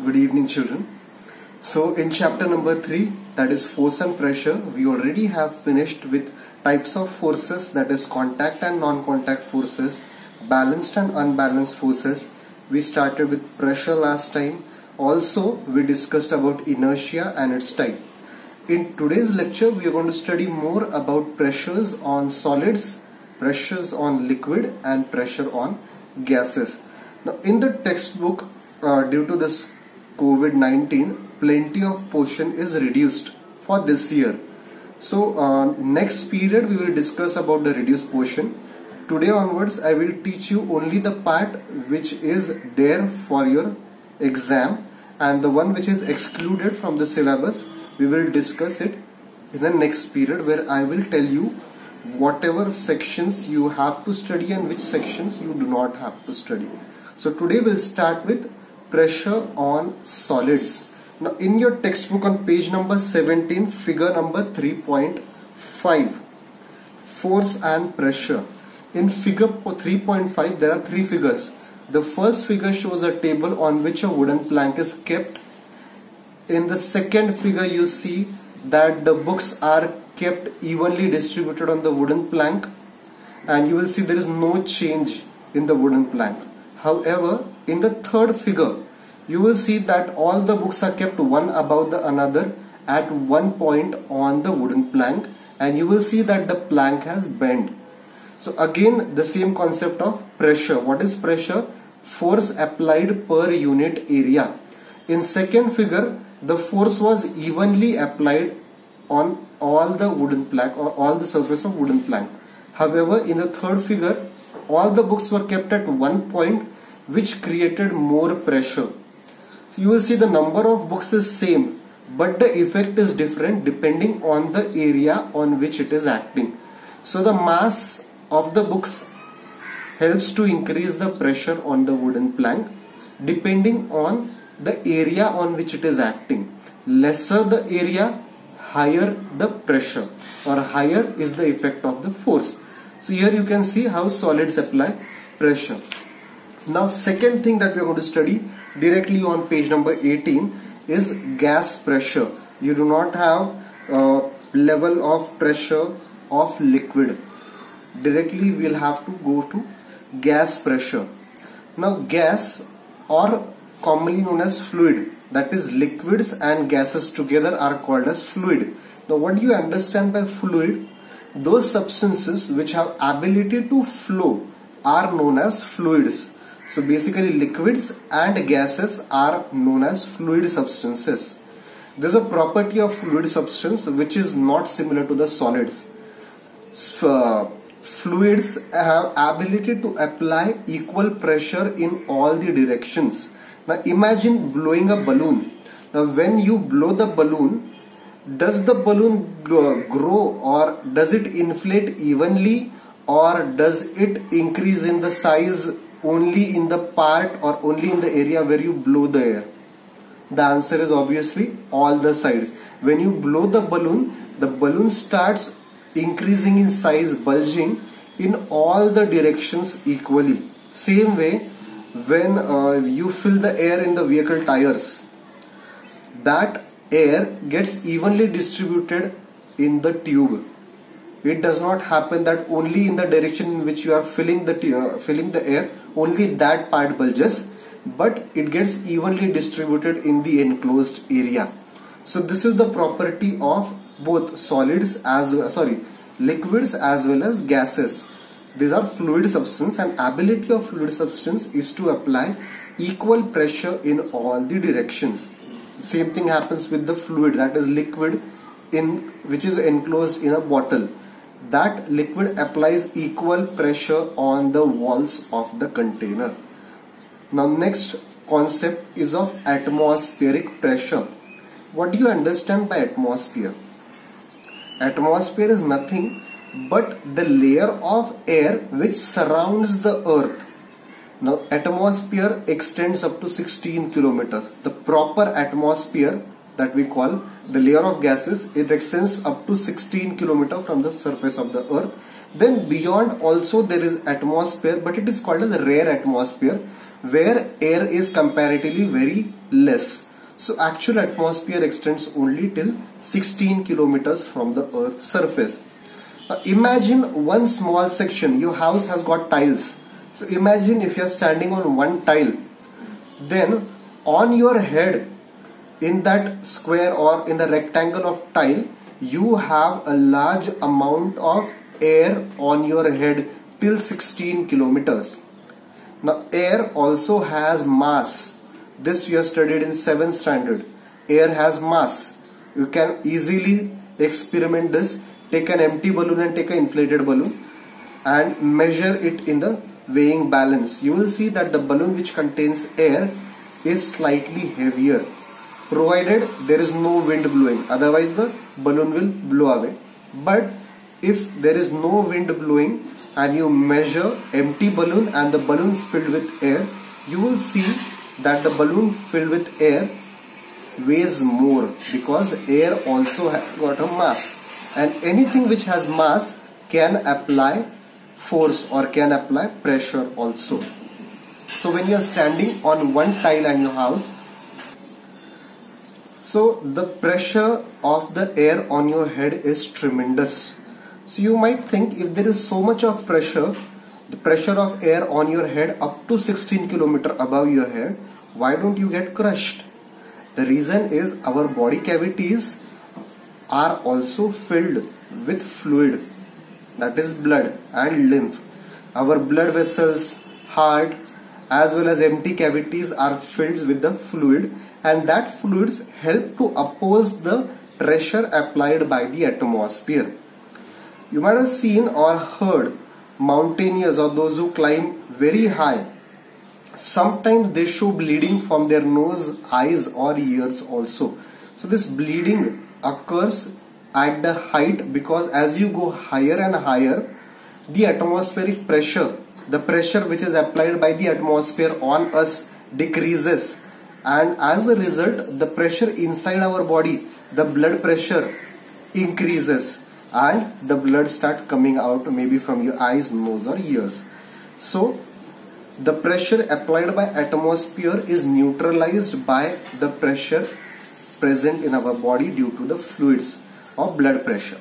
Good evening, children. So in chapter number 3, that is force and pressure, we already have finished with types of forces, that is contact and non-contact forces, balanced and unbalanced forces. We started with pressure last time. Also, we discussed about inertia and its type. In today's lecture, we are going to study more about pressures on solids, pressures on liquid, and pressure on gases. Now, in the textbook, due to this COVID-19, plenty of portion is reduced for this year. So, next period we will discuss about the reduced portion. Today onwards, I will teach you only the part which is there for your exam, and the one which is excluded from the syllabus, we will discuss it in the next period, where I will tell you whatever sections you have to study and which sections you do not have to study. So today we'll start with pressure on solids. Now in your textbook on page number 17, figure number 3.5, force and pressure. In figure 3.5 there are three figures. The first figure shows a table on which a wooden plank is kept. In the second figure you see that the books are kept evenly distributed on the wooden plank, and you will see there is no change in the wooden plank. However, in the third figure you will see that all the books are kept one above the another at one point on the wooden plank, and you will see that the plank has bent. So again the same concept of pressure. What is pressure? Force applied per unit area. In second figure, the force was evenly applied on all the wooden plank or all the surface of wooden plank. However, in the third figure, all the books were kept at one point, which created more pressure. So you will see the number of books is same, but the effect is different depending on the area on which it is acting. So the mass of the books helps to increase the pressure on the wooden plank depending on the area on which it is acting. Lesser the area, higher the pressure, or higher is the effect of the force. So here you can see how solids apply pressure. Now second thing that we are going to study directly on page number 18 is gas pressure. You do not have level of pressure of liquid. Directly we will have to go to gas pressure. Now gas, or commonly known as fluid, that is liquids and gases together are called as fluid. Now what do you understand by fluid? Those substances which have ability to flow are known as fluids. So basically liquids and gases are known as fluid substances. There is a property of fluid substance which is not similar to the solids. Fluids have ability to apply equal pressure in all the directions. Now imagine blowing a balloon. Now when you blow the balloon, does the balloon grow, or does it inflate evenly, or does it increase in the size only in the part or only in the area where you blow the air? The answer is obviously all the sides. When you blow the balloon starts increasing in size, bulging in all the directions equally. Same way, when you fill the air in the vehicle tires, that air gets evenly distributed in the tube. It does not happen that only in the direction in which you are filling the air, only that part bulges, but it gets evenly distributed in the enclosed area. So this is the property of both liquids as well as gases. These are fluid substance, and ability of fluid substance is to apply equal pressure in all the directions. Same thing happens with the fluid, that is liquid which is enclosed in a bottle. That liquid applies equal pressure on the walls of the container. Now next concept is of atmospheric pressure. What do you understand by atmosphere? Atmosphere is nothing but the layer of air which surrounds the earth. Now atmosphere extends up to 16 kilometers. The proper atmosphere that we call the layer of gases, it extends up to 16 kilometers from the surface of the earth. Then beyond also there is atmosphere, but it is called as the rare atmosphere, where air is comparatively very less. So actual atmosphere extends only till 16 kilometers from the Earth's surface. Imagine one small section. Your house has got tiles. So imagine if you are standing on one tile, then on your head, in that square or in the rectangle of tile, you have a large amount of air on your head till 16 kilometers. Now air also has mass. This we have studied in 7th standard. Air has mass. You can easily experiment this. Take an empty balloon and take an inflated balloon and measure it in the weighing balance. You will see that the balloon which contains air is slightly heavier, provided there is no wind blowing, otherwise the balloon will blow away. But if there is no wind blowing and you measure empty balloon and the balloon filled with air, you will see that the balloon filled with air weighs more, because air also has got a mass, and anything which has mass can apply force or can apply pressure also. So when you are standing on one tile in your house, so the pressure of the air on your head is tremendous. So you might think, if there is so much of pressure, the pressure of air on your head up to 16 kilometers above your head, why don't you get crushed? The reason is our body cavities are also filled with fluid, that is blood and lymph. Our blood vessels, heart, as well as empty cavities are filled with the fluid, and that fluids help to oppose the pressure applied by the atmosphere. You might have seen or heard mountaineers or those who climb very high. Sometimes they show bleeding from their nose, eyes or ears also. So this bleeding occurs at the height, because as you go higher and higher, the atmospheric pressure, the pressure which is applied by the atmosphere on us decreases, and as a result the pressure inside our body, the blood pressure increases, and the blood start coming out maybe from your eyes, nose or ears. So the pressure applied by atmosphere is neutralized by the pressure present in our body due to the fluids of blood pressure.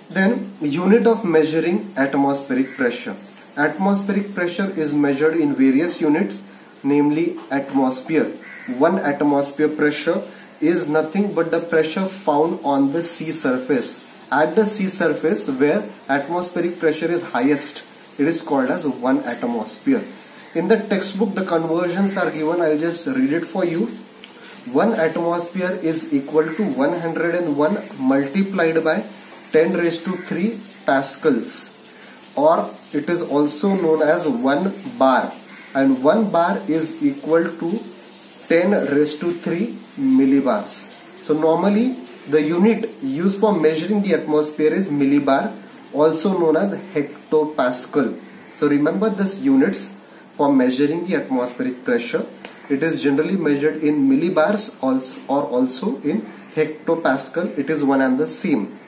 Then unit of measuring atmospheric pressure. Atmospheric pressure is measured in various units, namely atmosphere. 1 atmosphere pressure is nothing but the pressure found on the sea surface. At the sea surface where atmospheric pressure is highest, it is called as 1 atmosphere. In the textbook the conversions are given, I will just read it for you. 1 atmosphere is equal to 101 multiplied by 10 raised to 3 pascals, or it is also known as 1 bar, and 1 bar is equal to 10 raised to 3 millibars. So normally the unit used for measuring the atmosphere is millibar, also known as hectopascal. So remember this units for measuring the atmospheric pressure. It is generally measured in millibars or also in hectopascal. It is one and the same.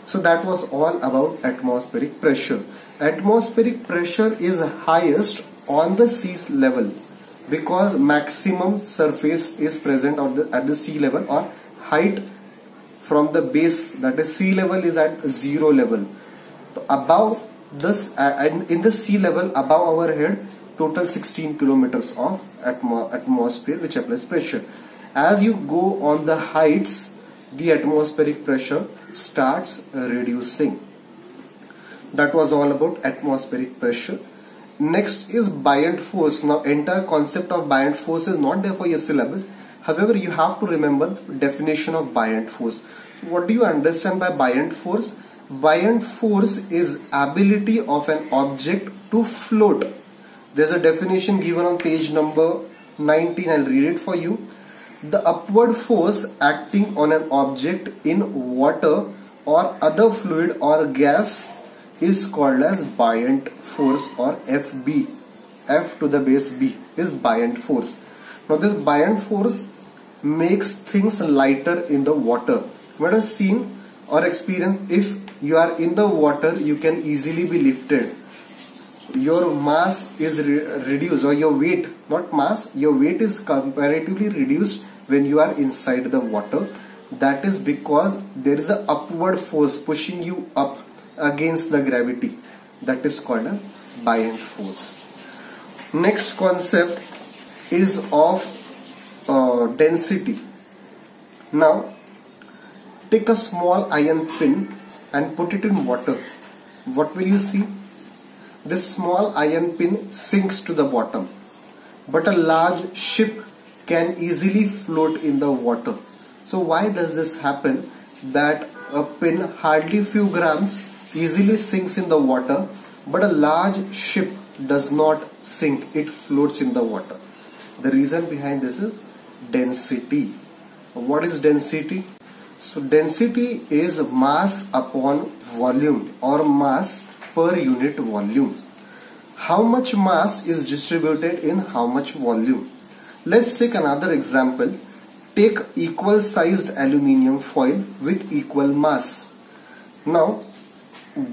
So that was all about atmospheric pressure. Atmospheric pressure is highest on the sea level, because maximum surface is present at the sea level, or height from the base, that is sea level, is at 0 level. So above this, and in the sea level above our head, total 16 kilometers of atmosphere which applies pressure. As you go on the heights, the atmospheric pressure starts reducing. That was all about atmospheric pressure. Next is buoyant force. Now entire concept of buoyant force is not there for your syllabus. However, you have to remember the definition of buoyant force. What do you understand by buoyant force? Buoyant force is ability of an object to float. There's a definition given on page number 19. I'll read it for you. The upward force acting on an object in water or other fluid or gas is called as buoyant force, or FB. F to the base B is buoyant force. Now this buoyant force makes things lighter in the water. You might have seen or experienced, if you are in the water, you can easily be lifted. your mass is reduced, or your weight, not mass, your weight is comparatively reduced when you are inside the water. That is because there is an upward force pushing you up against the gravity. That is called a buoyant force. Next concept is of density. Now take a small iron pin and put it in water. What will you see? This small iron pin sinks to the bottom, but a large ship can easily float in the water. So why does this happen, that a pin hardly few grams easily sinks in the water, but a large ship does not sink, it floats in the water? The reason behind this is density. What is density? So density is mass upon volume, or mass per unit volume. How much mass is distributed in how much volume? Let's take another example. Take equal sized aluminium foil with equal mass. Now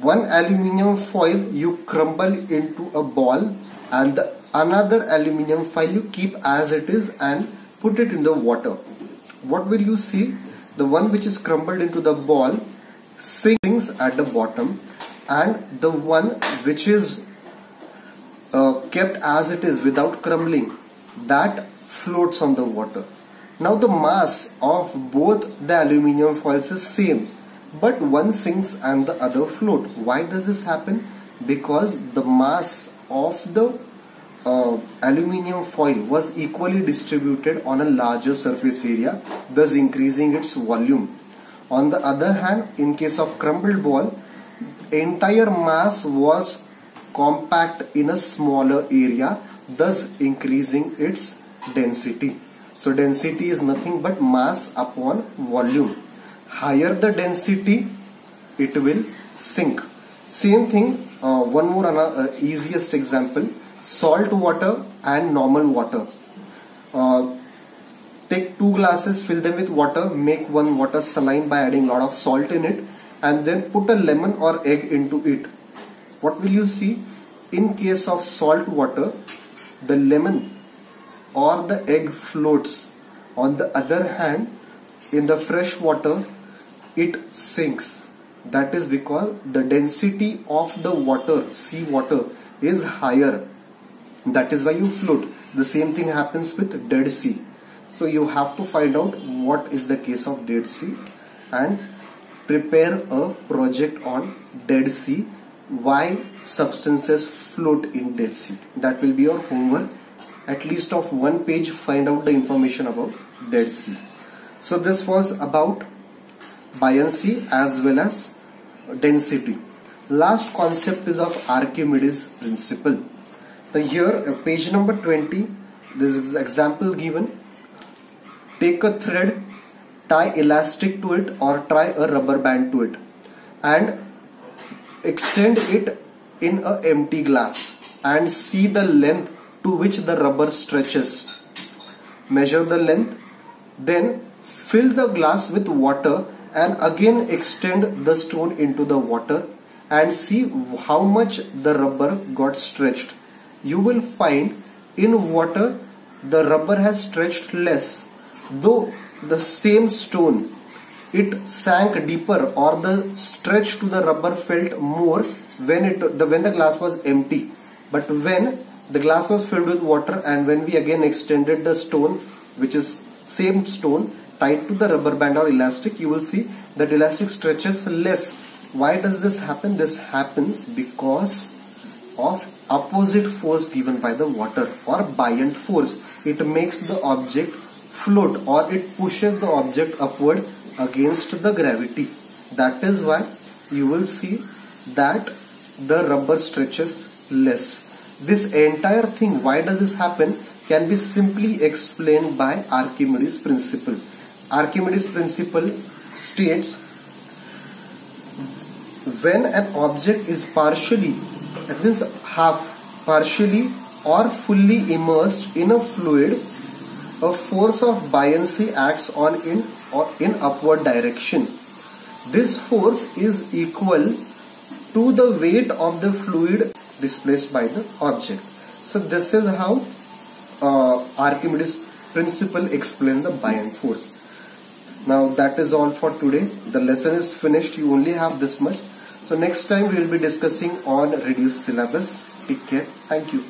one aluminium foil you crumble into a ball, and the another aluminium foil you keep as it is and put it in the water. What will you see? The one which is crumbled into the ball sinks at the bottom, and the one which is kept as it is without crumbling, that floats on the water. Now the mass of both the aluminium foils is same, but one sinks and the other float. Why does this happen? Because the mass of the aluminium foil was equally distributed on a larger surface area, thus increasing its volume. On the other hand, in case of crumbled ball, entire mass was compact in a smaller area, thus increasing its density. So density is nothing but mass upon volume. Higher the density, it will sink. Same thing, one more easiest example, salt water and normal water. Take 2 glasses, fill them with water, make one water saline by adding a lot of salt in it, and then put a lemon or egg into it. What will you see? In case of salt water, the lemon or the egg floats. On the other hand, in the fresh water, it sinks. That is because the density of the water, sea water, is higher. That is why you float. The same thing happens with Dead Sea. So you have to find out what is the case of Dead Sea and prepare a project on Dead Sea, why substances float in Dead Sea. That will be your homework. At least of 1 page, find out the information about Dead Sea. So this was about buoyancy as well as density. Last concept is of Archimedes principle. So here, page number 20, this is example given. Take a thread, tie elastic to it or tie a rubber band to it, and extend it in an empty glass and see the length to which the rubber stretches. Measure the length, then fill the glass with water and again extend the stone into the water and see how much the rubber got stretched. You will find in water the rubber has stretched less, though the same stone, it sank deeper, or the stretch to the rubber felt more when the glass was empty. But when the glass was filled with water and when we again extended the stone, which is same stone, tied to the rubber band or elastic, you will see that elastic stretches less. Why does this happen? This happens because of opposite force given by the water, or buoyant force. It makes the object float, or it pushes the object upward against the gravity. That is why you will see that the rubber stretches less. This entire thing, why does this happen, can be simply explained by Archimedes principle. Archimedes principle states, when an object is partially, that means partially or fully immersed in a fluid, a force of buoyancy acts on in upward direction. This force is equal to the weight of the fluid displaced by the object. So this is how Archimedes principle explains the buoyant force. Now that is all for today. The lesson is finished. You only have this much. So next time we will be discussing on reduced syllabus. Take care. Thank you.